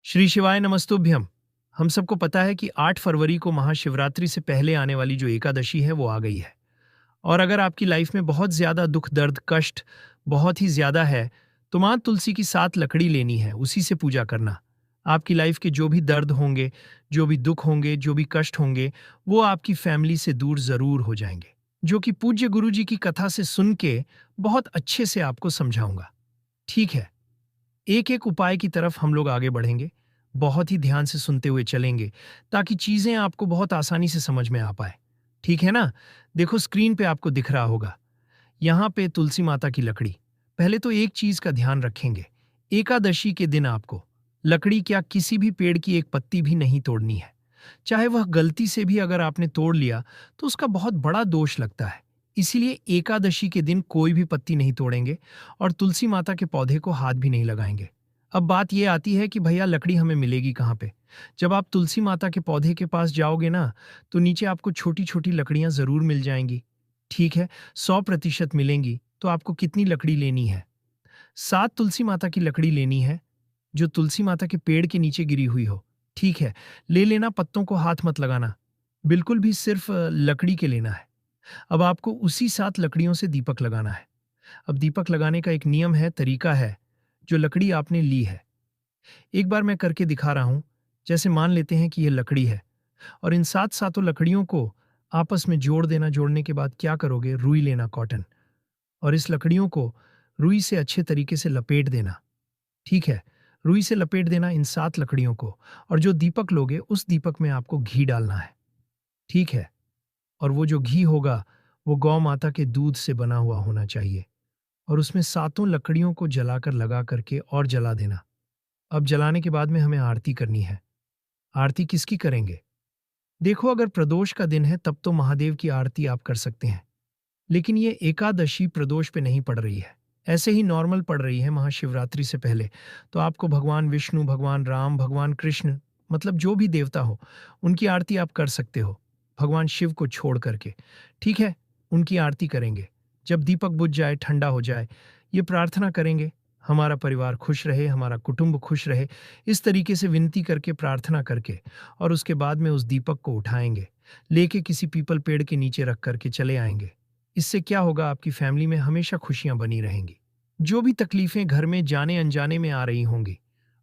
श्री शिवाय नमस्तुभ्यम। हम सबको पता है कि 8 फरवरी को महाशिवरात्रि से पहले आने वाली जो एकादशी है वो आ गई है। और अगर आपकी लाइफ में बहुत ज़्यादा दुख दर्द कष्ट बहुत ही ज़्यादा है तो माँ तुलसी की 7 लकड़ी लेनी है, उसी से पूजा करना। आपकी लाइफ के जो भी दर्द होंगे, जो भी दुख होंगे, जो भी कष्ट होंगे, वो आपकी फैमिली से दूर ज़रूर हो जाएंगे, जो कि पूज्य गुरु जी की कथा से सुन के बहुत अच्छे से आपको समझाऊंगा। ठीक है, एक एक उपाय की तरफ हम लोग आगे बढ़ेंगे, बहुत ही ध्यान से सुनते हुए चलेंगे ताकि चीजें आपको बहुत आसानी से समझ में आ पाए। ठीक है ना? देखो स्क्रीन पे आपको दिख रहा होगा, यहाँ पे तुलसी माता की लकड़ी। पहले तो एक चीज का ध्यान रखेंगे, एकादशी के दिन आपको लकड़ी क्या किसी भी पेड़ की एक पत्ती भी नहीं तोड़नी है। चाहे वह गलती से भी अगर आपने तोड़ लिया तो उसका बहुत बड़ा दोष लगता है। इसीलिए एकादशी के दिन कोई भी पत्ती नहीं तोड़ेंगे और तुलसी माता के पौधे को हाथ भी नहीं लगाएंगे। अब बात यह आती है कि भैया लकड़ी हमें मिलेगी कहाँ पे? जब आप तुलसी माता के पौधे के पास जाओगे ना, तो नीचे आपको छोटी छोटी लकड़ियां जरूर मिल जाएंगी। ठीक है, 100% मिलेंगी। तो आपको कितनी लकड़ी लेनी है? 7 तुलसी माता की लकड़ी लेनी है, जो तुलसी माता के पेड़ के नीचे गिरी हुई हो। ठीक है, ले लेना, पत्तों को हाथ मत लगाना, बिल्कुल भी, सिर्फ लकड़ी के लेना है। अब आपको उसी 7 लकड़ियों से दीपक लगाना है। अब दीपक लगाने का एक नियम है, तरीका है। जो लकड़ी आपने ली है, एक बार मैं करके दिखा रहा हूं। जैसे मान लेते हैं कि यह लकड़ी है और इन 7 लकड़ियों को आपस में जोड़ देना। जोड़ने के बाद क्या करोगे? रुई लेना, कॉटन, और इस लकड़ियों को रुई से अच्छे तरीके से लपेट देना। ठीक है, रुई से लपेट देना इन 7 लकड़ियों को। और जो दीपक लोगे उस दीपक में आपको घी डालना है। ठीक है, और वो जो घी होगा वो गौ माता के दूध से बना हुआ होना चाहिए। और उसमें 7 लकड़ियों को जलाकर लगा करके और जला देना। अब जलाने के बाद में हमें आरती करनी है। आरती किसकी करेंगे? देखो, अगर प्रदोष का दिन है तब तो महादेव की आरती आप कर सकते हैं, लेकिन ये एकादशी प्रदोष पे नहीं पड़ रही है, ऐसे ही नॉर्मल पड़ रही है महाशिवरात्रि से पहले। तो आपको भगवान विष्णु, भगवान राम, भगवान कृष्ण, मतलब जो भी देवता हो, उनकी आरती आप कर सकते हो, भगवान शिव को छोड़ करके। ठीक है, उनकी आरती करेंगे। जब दीपक बुझ जाए, ठंडा हो जाए, ये प्रार्थना करेंगे, हमारा परिवार खुश रहे, हमारा कुटुंब खुश रहे, इस तरीके से विनती करके, प्रार्थना करके। और उसके बाद में उस दीपक को उठाएंगे, लेके किसी पीपल पेड़ के नीचे रख करके चले आएंगे। इससे क्या होगा? आपकी फैमिली में हमेशा खुशियां बनी रहेंगी। जो भी तकलीफें घर में जाने अनजाने में आ रही होंगी,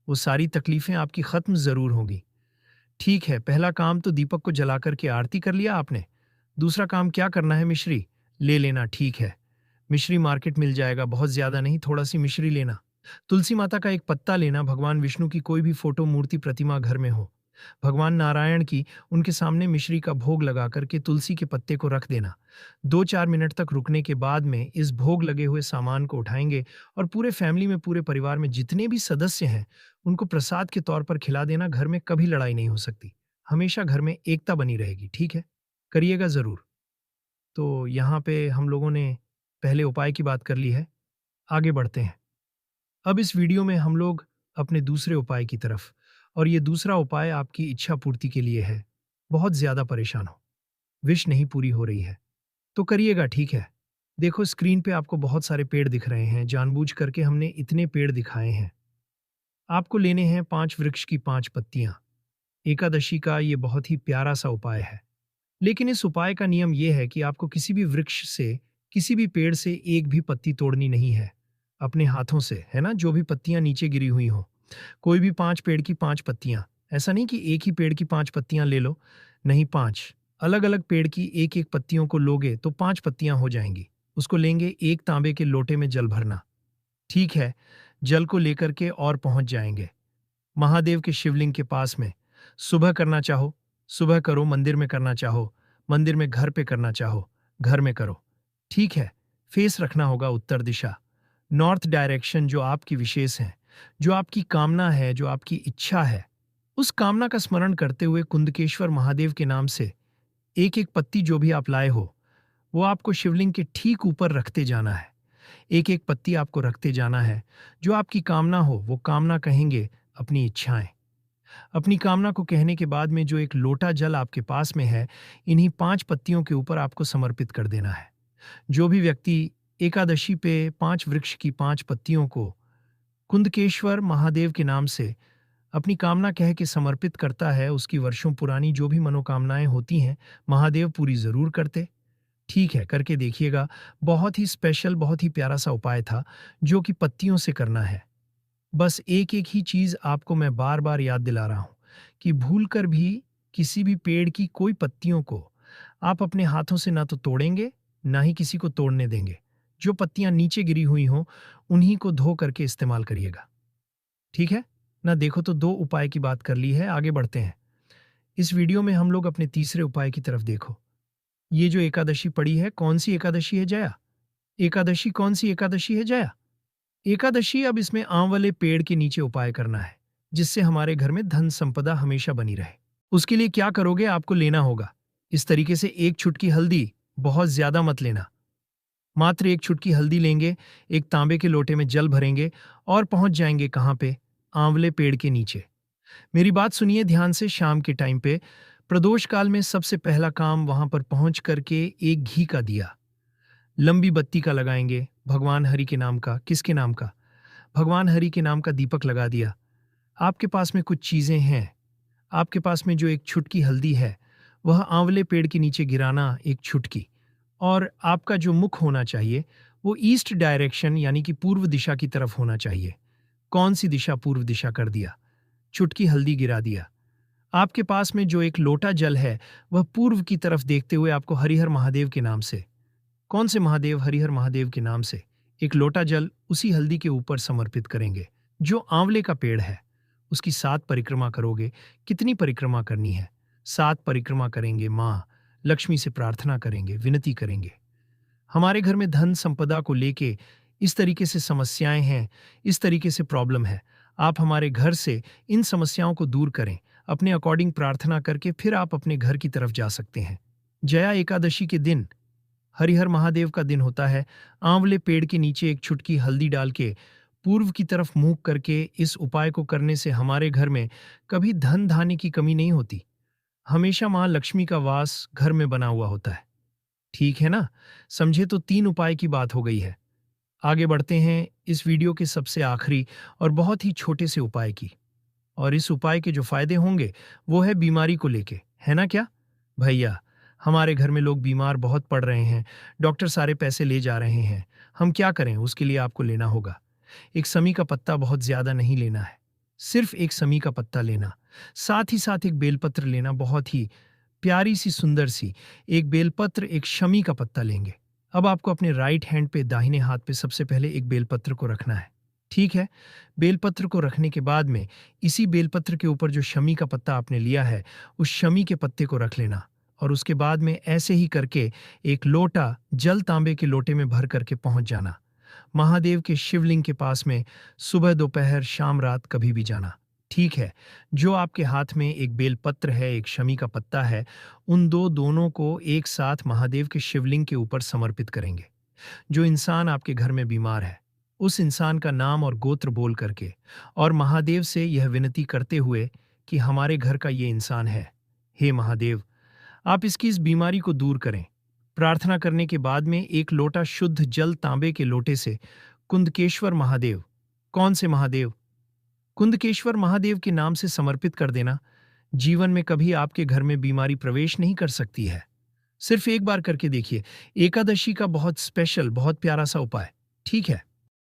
वो सारी तकलीफें आपकी खत्म जरूर होंगी। ठीक है, पहला काम तो दीपक को जला करके आरती कर लिया आपने। दूसरा काम क्या करना है? मिश्री ले लेना। ठीक है, मिश्री मार्केट मिल जाएगा, बहुत ज्यादा नहीं, थोड़ा सी मिश्री लेना। तुलसी माता का एक पत्ता लेना, भगवान विष्णु की कोई भी फोटो, मूर्ति, प्रतिमा घर में हो, भगवान नारायण की, उनके सामने मिश्री का भोग लगा करके तुलसी के पत्ते को रख देना। 2-4 मिनट तक रुकने के बाद में इस भोग लगे हुए सामान को उठाएंगे और पूरे फैमिली में, पूरे परिवार में जितने भी सदस्य हैं, उनको प्रसाद के तौर पर खिला देना। घर में कभी लड़ाई नहीं हो सकती, हमेशा घर में एकता बनी रहेगी। ठीक है, करिएगा जरूर। तो यहाँ पे हम लोगों ने पहले उपाय की बात कर ली है, आगे बढ़ते हैं। अब इस वीडियो में हम लोग अपने दूसरे उपाय की तरफ, और ये दूसरा उपाय आपकी इच्छा पूर्ति के लिए है। बहुत ज्यादा परेशान हो, विश नहीं पूरी हो रही है, तो करिएगा। ठीक है, देखो स्क्रीन पे आपको बहुत सारे पेड़ दिख रहे हैं, जानबूझ करके हमने इतने पेड़ दिखाए हैं। आपको लेने हैं 5 वृक्ष की 5 पत्तियां। एकादशी का ये बहुत ही प्यारा सा उपाय है, लेकिन इस उपाय का नियम यह है कि आपको किसी भी वृक्ष से, किसी भी पेड़ से एक भी पत्ती तोड़नी नहीं है अपने हाथों से, है ना? जो भी पत्तियां नीचे गिरी हुई हो, कोई भी 5 पेड़ की 5 पत्तियां। ऐसा नहीं कि एक ही पेड़ की 5 पत्तियां ले लो, नहीं, 5 अलग अलग पेड़ की एक एक पत्तियों को लोगे तो 5 पत्तियां हो जाएंगी। उसको लेंगे, एक तांबे के लोटे में जल भरना। ठीक है, जल को लेकर के और पहुंच जाएंगे महादेव के शिवलिंग के पास में। सुबह करना चाहो सुबह करो, मंदिर में करना चाहो मंदिर में, घर पे करना चाहो घर में करो। ठीक है, फेस रखना होगा उत्तर दिशा, नॉर्थ डायरेक्शन, जो आपकी विशेष है, जो आपकी कामना है, जो आपकी इच्छा है। उस कामना का स्मरण करते हुए कुंदकेश्वर महादेव के नाम से एक एक पत्ती जो भी आप लाए हो, वो आपको शिवलिंग के ठीक ऊपर रखते जाना है। एक एक पत्ती आपको रखते जाना है। जो आपकी कामना हो वो कामना कहेंगे, अपनी इच्छाएं। अपनी कामना को कहने के बाद में जो एक लोटा जल आपके पास में है, इन्हीं 5 पत्तियों के ऊपर आपको समर्पित कर देना है। जो भी व्यक्ति एकादशी पे 5 वृक्ष की 5 पत्तियों को कुंदकेश्वर महादेव के नाम से अपनी कामना कह के समर्पित करता है, उसकी वर्षों पुरानी जो भी मनोकामनाएं होती हैं, महादेव पूरी ज़रूर करते। ठीक है, करके देखिएगा। बहुत ही स्पेशल, बहुत ही प्यारा सा उपाय था, जो कि पत्तियों से करना है। बस एक-एक ही चीज़ आपको मैं बार-बार याद दिला रहा हूँ कि भूलकर भी किसी भी पेड़ की कोई पत्तियों को आप अपने हाथों से ना तो तोड़ेंगे, ना ही किसी को तोड़ने देंगे। जो पत्तियाँ नीचे गिरी हुई हों, उन्हीं को धो करके इस्तेमाल करिएगा। ठीक है? ना देखो तो 2 उपाय की बात कर ली है, आगे बढ़ते हैं। इस वीडियो में हम लोग अपने तीसरे उपाय की तरफ देखो। ये जो एकादशी पड़ी है, कौन-सी एकादशी है जया? एकादशी कौन-सी एकादशी है जया? एकादशी अब इसमें आम वाले पेड़ के नीचे उपाय करना है, जिससे हमारे घर में धन संपदा हमेशा बनी रहे। उसके लिए क्या करोगे, आपको लेना होगा इस तरीके से 1 चुटकी हल्दी, बहुत ज्यादा मत लेना। मात्र 1 चुटकी हल्दी लेंगे, एक तांबे के लोटे में जल भरेंगे और पहुंच जाएंगे कहाँ पे? आंवले पेड़ के नीचे। मेरी बात सुनिए ध्यान से, शाम के टाइम पे प्रदोष काल में सबसे पहला काम वहां पर पहुंच करके एक घी का दिया, लंबी बत्ती का लगाएंगे, भगवान हरि के नाम का। किसके नाम का? भगवान हरि के नाम का दीपक लगा दिया। आपके पास में कुछ चीजें हैं, आपके पास में जो एक छुटकी हल्दी है, वह आंवले पेड़ के नीचे गिराना, एक छुटकी। और आपका जो मुख होना चाहिए वो ईस्ट डायरेक्शन यानी कि पूर्व दिशा की तरफ होना चाहिए। कौन सी दिशा? पूर्व दिशा कर दिया, चुटकी हल्दी गिरा दिया। आपके पास में जो एक लोटा जल है, वह पूर्व की तरफ देखते हुए आपको हरिहर महादेव के नाम से, कौन से महादेव? हरिहर महादेव के नाम से एक लोटा जल उसी हल्दी के ऊपर समर्पित करेंगे। जो आंवले का पेड़ है, उसकी 7 परिक्रमा करोगे। कितनी परिक्रमा करनी है? 7 परिक्रमा करेंगे। माँ लक्ष्मी से प्रार्थना करेंगे, विनती करेंगे। हमारे घर में धन संपदा को लेके इस तरीके से समस्याएं हैं, इस तरीके से प्रॉब्लम है। आप हमारे घर से इन समस्याओं को दूर करें। अपने अकॉर्डिंग प्रार्थना करके फिर आप अपने घर की तरफ जा सकते हैं। जया एकादशी के दिन हरिहर महादेव का दिन होता है। आंवले पेड़ के नीचे एक छुटकी हल्दी डाल के पूर्व की तरफ मुंह करके इस उपाय को करने से हमारे घर में कभी धन धान्य की कमी नहीं होती। हमेशा माँ लक्ष्मी का वास घर में बना हुआ होता है। ठीक है ना? समझे तो 3 उपाय की बात हो गई है। आगे बढ़ते हैं इस वीडियो के सबसे आखिरी और बहुत ही छोटे से उपाय की। और इस उपाय के जो फायदे होंगे वो है बीमारी को लेके, है ना? क्या भैया, हमारे घर में लोग बीमार बहुत पड़ रहे हैं, डॉक्टर सारे पैसे ले जा रहे हैं, हम क्या करें? उसके लिए आपको लेना होगा एक समी का पत्ता। बहुत ज्यादा नहीं लेना है, सिर्फ एक समी का पत्ता लेना। साथ ही साथ एक बेलपत्र लेना, बहुत ही प्यारी सी सुंदर सी एक बेलपत्र, एक शमी का पत्ता लेंगे। अब आपको अपने राइट हैंड पे, दाहिने हाथ पे सबसे पहले एक बेलपत्र को रखना है। ठीक है? बेलपत्र को रखने के बाद में इसी बेलपत्र के ऊपर जो शमी का पत्ता आपने लिया है, उस शमी के पत्ते को रख लेना। और उसके बाद में ऐसे ही करके एक लोटा जल तांबे के लोटे में भर करके पहुंच जाना महादेव के शिवलिंग के पास में। सुबह दोपहर शाम रात कभी भी जाना। ठीक है? जो आपके हाथ में एक बेलपत्र है, एक शमी का पत्ता है, उन दोनों को एक साथ महादेव के शिवलिंग के ऊपर समर्पित करेंगे। जो इंसान आपके घर में बीमार है, उस इंसान का नाम और गोत्र बोल करके और महादेव से यह विनती करते हुए कि हमारे घर का ये इंसान है, हे महादेव आप इसकी इस बीमारी को दूर करें। प्रार्थना करने के बाद में एक लोटा शुद्ध जल तांबे के लोटे से कुंदकेश्वर महादेव, कौन से महादेव? कुंदकेश्वर महादेव के नाम से समर्पित कर देना। जीवन में कभी आपके घर में बीमारी प्रवेश नहीं कर सकती है। सिर्फ एक बार करके देखिए। एकादशी का बहुत स्पेशल, बहुत प्यारा सा उपाय। ठीक है?